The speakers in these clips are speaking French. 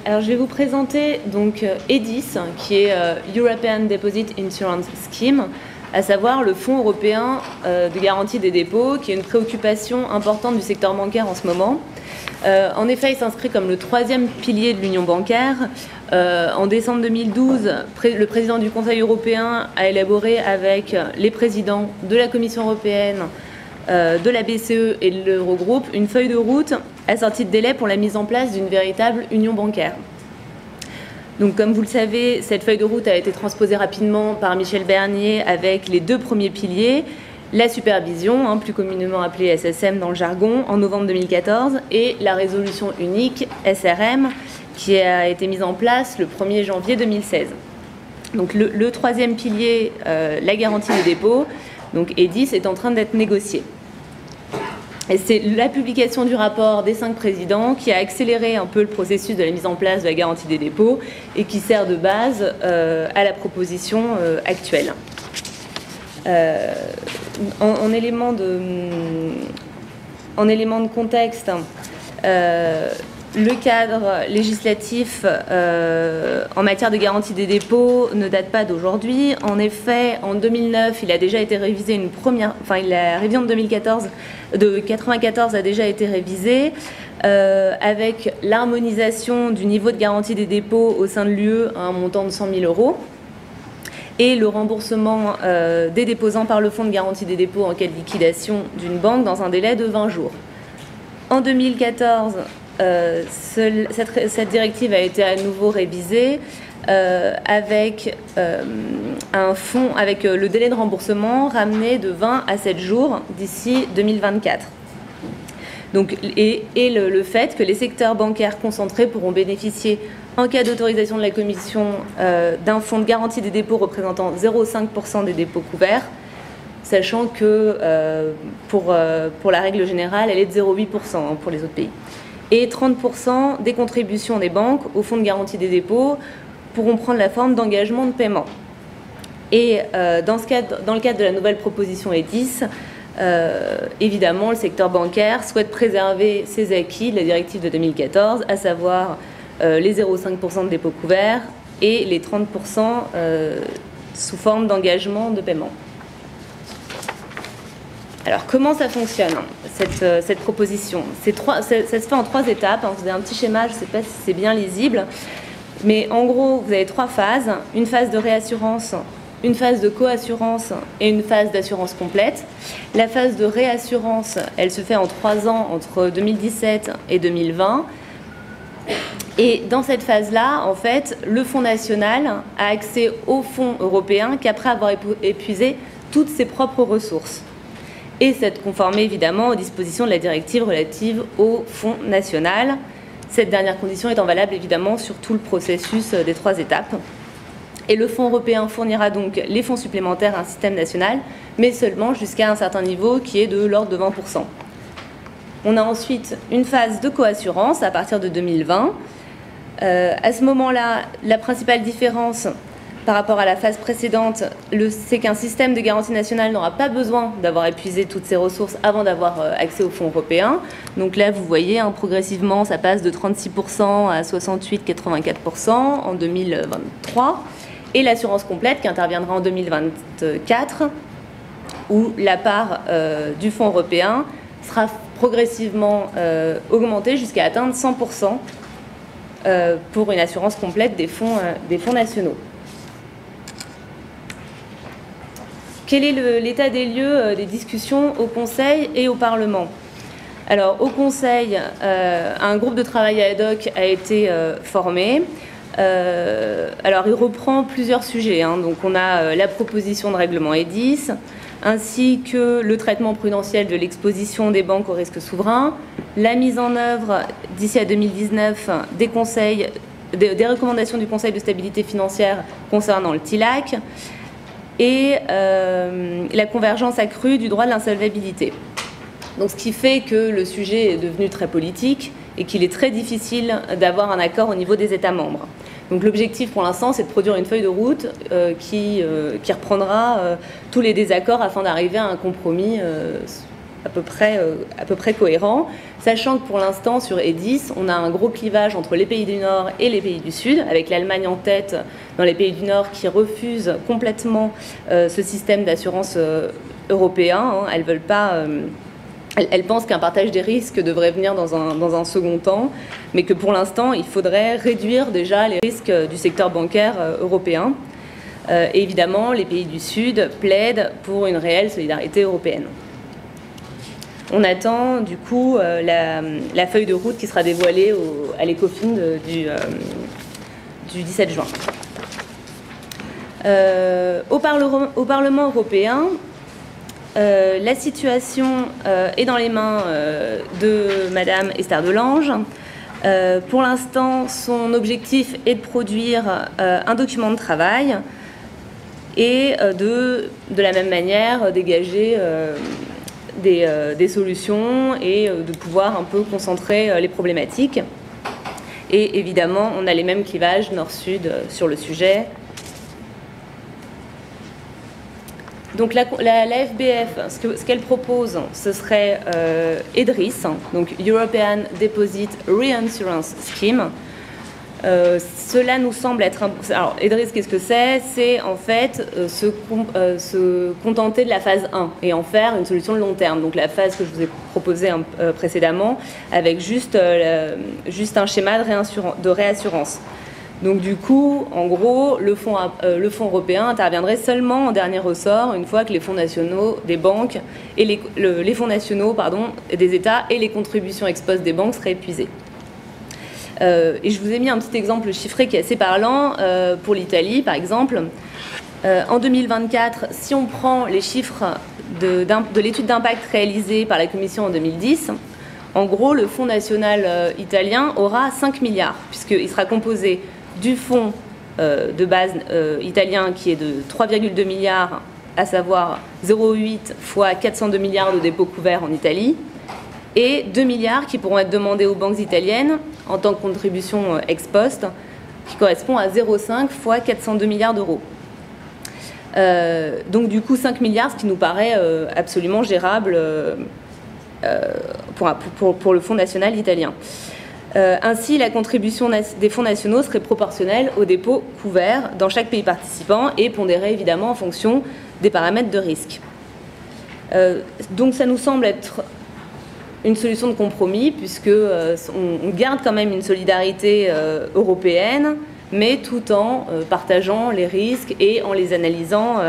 Alors, je vais vous présenter donc EDIS, qui est European Deposit Insurance Scheme, à savoir le Fonds européen de garantie des dépôts, qui est une préoccupation importante du secteur bancaire en ce moment. En effet, il s'inscrit comme le troisième pilier de l'union bancaire. En décembre 2012, le président du Conseil européen a élaboré avec les présidents de la Commission européenne, de la BCE et de l'Eurogroupe une feuille de route assortie de délais pour la mise en place d'une véritable union bancaire. Donc, comme vous le savez, cette feuille de route a été transposée rapidement par Michel Barnier avec les deux premiers piliers, la supervision, plus communément appelée SSM dans le jargon, en novembre 2014, et la résolution unique, SRM, qui a été mise en place le 1er janvier 2016. Donc, le troisième pilier, la garantie des dépôts, donc EDIS, est en train d'être négocié. Et c'est la publication du rapport des 5 présidents qui a accéléré un peu le processus de la mise en place de la garantie des dépôts et qui sert de base à la proposition actuelle. En élément de contexte, le cadre législatif en matière de garantie des dépôts ne date pas d'aujourd'hui. En effet, en 2009, il a déjà été révisé la révision de 2014, de 94 a déjà été révisée avec l'harmonisation du niveau de garantie des dépôts au sein de l'UE à un montant de 100 000 € et le remboursement des déposants par le fonds de garantie des dépôts en cas de liquidation d'une banque dans un délai de 20 jours. En 2014, cette directive a été à nouveau révisée avec le délai de remboursement ramené de 20 à 7 jours d'ici 2024. Donc, et le fait que les secteurs bancaires concentrés pourront bénéficier, en cas d'autorisation de la Commission, d'un fonds de garantie des dépôts représentant 0,5% des dépôts couverts, sachant que pour la règle générale, elle est de 0,8% pour les autres pays. Et 30% des contributions des banques au fonds de garantie des dépôts pourront prendre la forme d'engagement de paiement. Et dans le cadre de la nouvelle proposition EDIS, évidemment, le secteur bancaire souhaite préserver ses acquis de la directive de 2014, à savoir les 0,5% de dépôts couverts et les 30% sous forme d'engagement de paiement. Alors, comment ça fonctionne, cette proposition? Ça se fait en 3 étapes. Vous avez un petit schéma, je ne sais pas si c'est bien lisible. Mais en gros, vous avez 3 phases. Une phase de réassurance, une phase de coassurance et une phase d'assurance complète. La phase de réassurance, elle se fait en 3 ans, entre 2017 et 2020. Et dans cette phase-là, en fait, le Fonds national a accès au fonds européen qu'après avoir épuisé toutes ses propres ressources. Et c'est conformé évidemment aux dispositions de la directive relative au Fonds national. Cette dernière condition étant valable évidemment sur tout le processus des 3 étapes. Et le Fonds européen fournira donc les fonds supplémentaires à un système national, mais seulement jusqu'à un certain niveau qui est de l'ordre de 20%. On a ensuite une phase de coassurance à partir de 2020. À ce moment-là, la principale différence par rapport à la phase précédente, c'est qu'un système de garantie nationale n'aura pas besoin d'avoir épuisé toutes ses ressources avant d'avoir accès aux fonds européens. Donc là, vous voyez, progressivement, ça passe de 36% à 68-84% en 2023. Et l'assurance complète qui interviendra en 2024, où la part du fonds européen sera progressivement augmentée jusqu'à atteindre 100% pour une assurance complète des fonds nationaux. Quel est l'état des lieux des discussions au Conseil et au Parlement? Alors, au Conseil, un groupe de travail ad hoc a été formé. Alors, il reprend plusieurs sujets. Donc, on a la proposition de règlement EDIS, ainsi que le traitement prudentiel de l'exposition des banques au risque souverain, la mise en œuvre d'ici à 2019 des recommandations du Conseil de stabilité financière concernant le TILAC, et la convergence accrue du droit de l'insolvabilité. Donc, ce qui fait que le sujet est devenu très politique et qu'il est très difficile d'avoir un accord au niveau des États membres. Donc, l'objectif pour l'instant, c'est de produire une feuille de route qui reprendra tous les désaccords afin d'arriver à un compromis à peu près cohérent, sachant que pour l'instant, sur EDIS, on a un gros clivage entre les pays du Nord et les pays du Sud, avec l'Allemagne en tête dans les pays du Nord qui refusent complètement ce système d'assurance européen. Hein. Elles veulent pas... Elles pensent qu'un partage des risques devrait venir dans un second temps, mais que pour l'instant, il faudrait réduire déjà les risques du secteur bancaire européen. Et évidemment, les pays du Sud plaident pour une réelle solidarité européenne. On attend du coup la feuille de route qui sera dévoilée à l'Ecofin du 17 juin. Au Parlement européen, la situation est dans les mains de Madame Esther Delange. Pour l'instant, son objectif est de produire un document de travail et de la même manière dégager des solutions et de pouvoir un peu concentrer les problématiques. Et évidemment, on a les mêmes clivages nord-sud sur le sujet. Donc la FBF, ce qu'elle propose, ce serait EDRIS, donc European Deposit Reinsurance Scheme. Cela nous semble être... Alors, EDRIS, qu'est-ce que c'est? C'est en fait se contenter de la phase 1 et en faire une solution de long terme. Donc la phase que je vous ai proposée précédemment, avec juste un schéma de réassurance. Donc du coup, en gros, le fonds européen interviendrait seulement en dernier ressort, une fois que les fonds nationaux des banques et les fonds nationaux des États et les contributions ex post des banques seraient épuisés. Et je vous ai mis un petit exemple chiffré qui est assez parlant pour l'Italie, par exemple. En 2024, si on prend les chiffres de l'étude d'impact réalisée par la Commission en 2010, en gros, le fonds national italien aura 5 milliards, puisqu'il sera composé du fonds de base italien qui est de 3,2 milliards, à savoir 0,8 fois 402 milliards de dépôts couverts en Italie, et 2 milliards qui pourront être demandés aux banques italiennes en tant que contribution ex post, qui correspond à 0,5 fois 402 milliards d'euros. Donc du coup 5 milliards, ce qui nous paraît absolument gérable pour le Fonds national italien. Ainsi, la contribution des fonds nationaux serait proportionnelle aux dépôts couverts dans chaque pays participant et pondérée évidemment en fonction des paramètres de risque. Donc ça nous semble être une solution de compromis, puisque on garde quand même une solidarité européenne, mais tout en partageant les risques et en les analysant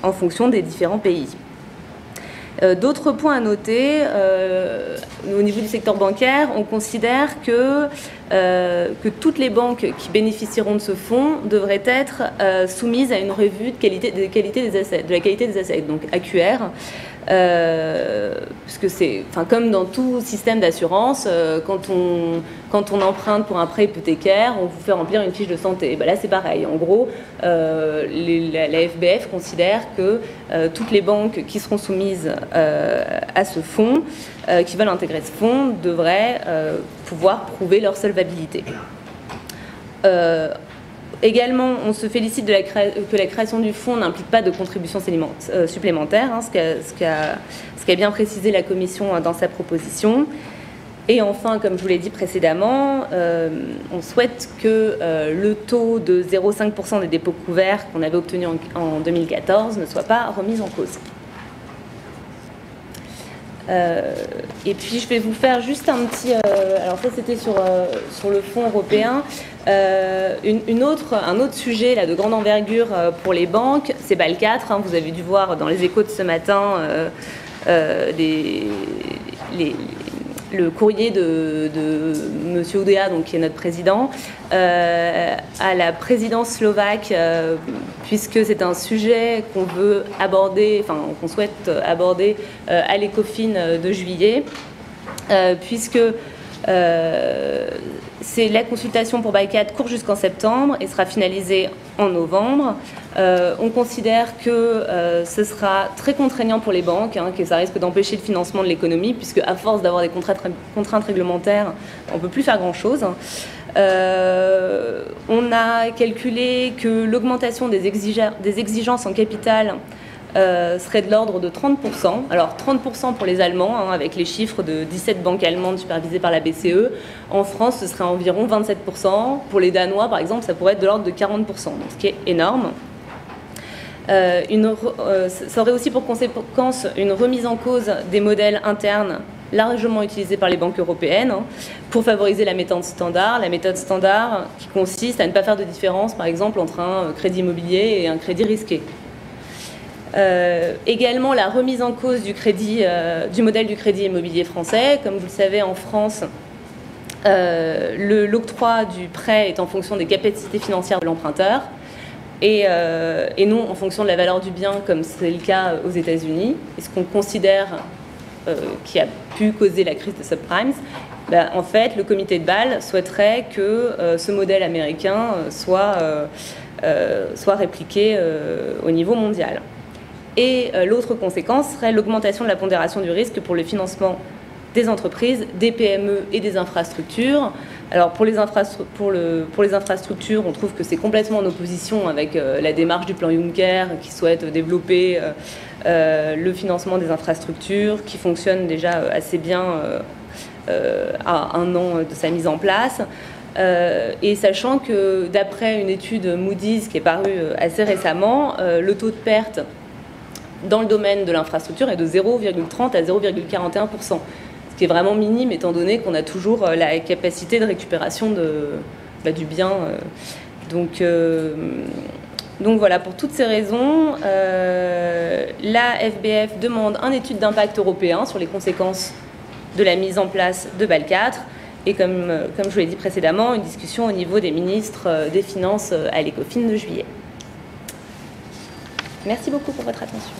en fonction des différents pays. D'autres points à noter, au niveau du secteur bancaire, on considère que toutes les banques qui bénéficieront de ce fonds devraient être soumises à une revue de la qualité des assets, donc AQR. Puisque c'est, comme dans tout système d'assurance, quand on emprunte pour un prêt hypothécaire, on vous fait remplir une fiche de santé. Et ben là, c'est pareil. En gros, la FBF considère que toutes les banques qui seront soumises à ce fonds, qui veulent intégrer ce fonds, devraient pouvoir prouver leur solvabilité. Également, on se félicite que la création du fonds n'implique pas de contributions supplémentaires, hein, ce qu'a bien précisé la Commission dans sa proposition. Et enfin, comme je vous l'ai dit précédemment, on souhaite que le taux de 0,5% des dépôts couverts qu'on avait obtenu en 2014 ne soit pas remis en cause. Et puis je vais vous faire juste un petit... alors ça c'était sur le fonds européen. Un autre sujet là, de grande envergure pour les banques, c'est BAL 4. Hein, vous avez dû voir dans les échos de ce matin le courrier de M. Oudéa, donc, qui est notre président, à la présidence slovaque, puisque c'est un sujet qu'on veut aborder, qu'on souhaite aborder à l'Ecofin de juillet, puisque c'est la consultation pour BAL 4 court jusqu'en septembre et sera finalisée en novembre. On considère que ce sera très contraignant pour les banques, hein, que ça risque d'empêcher le financement de l'économie, puisque à force d'avoir des contraintes réglementaires, on ne peut plus faire grand-chose. On a calculé que l'augmentation des exigences en capital serait de l'ordre de 30%. Alors 30% pour les Allemands, hein, avec les chiffres de 17 banques allemandes supervisées par la BCE. En France, ce serait environ 27%. Pour les Danois, par exemple, ça pourrait être de l'ordre de 40%, donc ce qui est énorme. Ça aurait aussi pour conséquence une remise en cause des modèles internes largement utilisés par les banques européennes, hein, pour favoriser la méthode standard. La méthode standard qui consiste à ne pas faire de différence, par exemple, entre un crédit immobilier et un crédit risqué. Également la remise en cause du modèle du crédit immobilier français. Comme vous le savez, en France, l'octroi du prêt est en fonction des capacités financières de l'emprunteur et non en fonction de la valeur du bien, comme c'est le cas aux États-Unis. Et ce qu'on considère qui a pu causer la crise des subprimes, en fait, le comité de Bâle souhaiterait que ce modèle américain soit répliqué au niveau mondial. Et l'autre conséquence serait l'augmentation de la pondération du risque pour le financement des entreprises, des PME et des infrastructures. Alors pour les infrastructures, on trouve que c'est complètement en opposition avec la démarche du plan Juncker qui souhaite développer le financement des infrastructures, qui fonctionne déjà assez bien à 1 an de sa mise en place. Et sachant que d'après une étude Moody's qui est parue assez récemment, le taux de perte dans le domaine de l'infrastructure est de 0,30 à 0,41%, ce qui est vraiment minime étant donné qu'on a toujours la capacité de récupération du bien. Donc voilà, pour toutes ces raisons, la FBF demande une étude d'impact européen sur les conséquences de la mise en place de Bâle 4 et comme je vous l'ai dit précédemment, une discussion au niveau des ministres des Finances à l'Ecofin de juillet. Merci beaucoup pour votre attention.